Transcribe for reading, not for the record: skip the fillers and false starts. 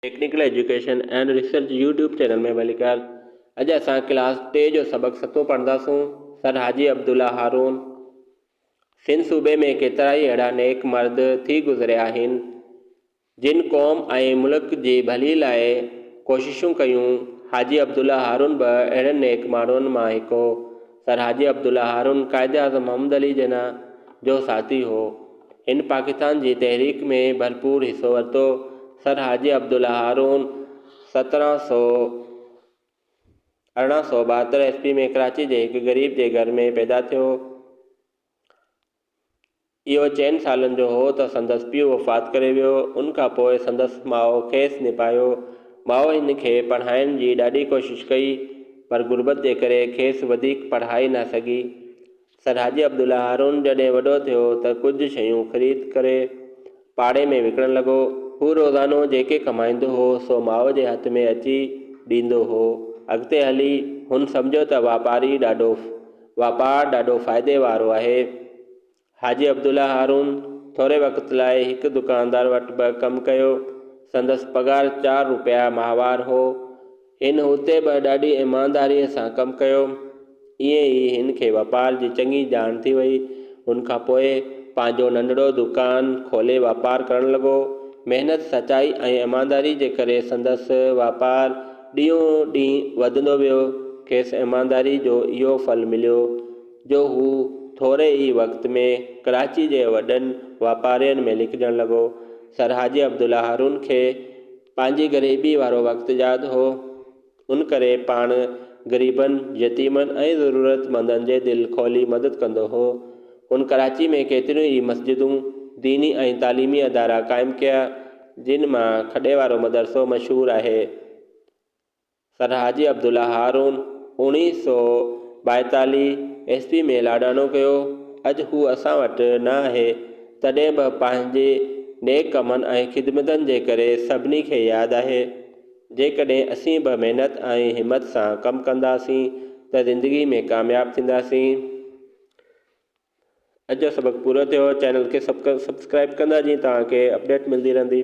Technical education and research YouTube channel में भलीकार। अॼु असां क्लास 3 जो सबक 7 पढ़ंदासूं। सर हाजी अब्दुल्ला हारून। सिंध सूबे में केतिरा ई अहिड़ा नेक मर्द थी गुज़रिया आहिनि जिन क़ौम ऐं मुल्क जी भली लाइ कोशिशूं कयूं। हाजी अब्दुल्ला हारून बि अहिड़नि नेक माण्हुनि मां हिकु हो। सर हाजी अब्दुल्ला हारून क़ाइद आज़म मोहम्मद अली जिन्ना जो साथी हो। हिन पाकिस्तान जी तहरीक में भरपूर हिस्सो वरितो। सर हाजी अब्दुल्ला हारून 1872 ईस्वी में कराची जे हिकु ग़रीब जे घर में पैदा थियो। इहो 4 सालनि जो हो त संदसि पीउ वफ़ात करे वियो। उन खां पोइ संदसि माउ खेसि निभायो। माउ हिन खे पढ़ाइण जी ॾाढी कोशिशि कई, पर गुरबत जे करे खेसि वधीक पढ़ाई न सघी। सर हाजी अब्दुल्ला हारून जॾहिं वॾो थियो त कुझु शयूं ख़रीद करे पाड़े में विकिणणु लॻो। हू रोज़ानो जेके कमाईंदो हो सो माउ जे हथ में अची ॾींदो हो। अॻिते हली हुन सम्झो त वापारु ॾाढो फ़ाइदे वारो आहे। हाजी अब्दुल्ला हारून थोरे वक़्त लाइ हिकु दुकानदार वटि बि कमु कयो। संदसि पगार 4 रुपया माहवार हो। हिन हुते बि ॾाढी ईमानदारीअ सां कमु कयो। ईअं ई हिन खे वापार जी चङी ॼाण थी वई। हुन खां पोइ पंहिंजो नंढड़ो दुकान खोले वापारु करणु लॻो। महिनत, सचाई ऐं ईमानदारी जे करे संदसि वापारु ॾींहों ॾींहुं वधंदो वियो। खेसि ईमानदारी जो इहो फल मिलियो जो हू थोरे ई वक़्त में कराची जे वॾनि वापारियुनि में लिकजणु लॻो। सर हाजी अब्दुल्ला हारून खे पंहिंजी ग़रीबी वारो वक़्तु यादि हो। उन करे पाण ग़रीबनि, यतीमनि ऐं ज़रूरतमंदनि जे दिलि खोली मदद कंदो हो। हुन कराची में केतिरियूं ई मस्जिदूं, दीनी ऐं तालीमी अदारा क़ाइमु कया, जिन मां खॾे वारो मदरसो मशहूरु आहे। सर हाजी अब्दुल्ला हारून 1942 ईस्वी में लाॾाणो कयो। अॼु हू असां वटि न आहे, तॾहिं बि पंहिंजे नेक कमनि ऐं ख़िदमतनि जे करे सभिनी खे यादि आहे। जेकॾहिं असीं बि महिनत ऐं हिमत सां कमु कंदासीं त ज़िंदगी में कामयाबु थींदासीं। अॼु जो सबक़ पूरो थियो। चैनल खे सब्सक्राइब कंदा जीअं तव्हांखे अपडेट मिलंदी रहंदी।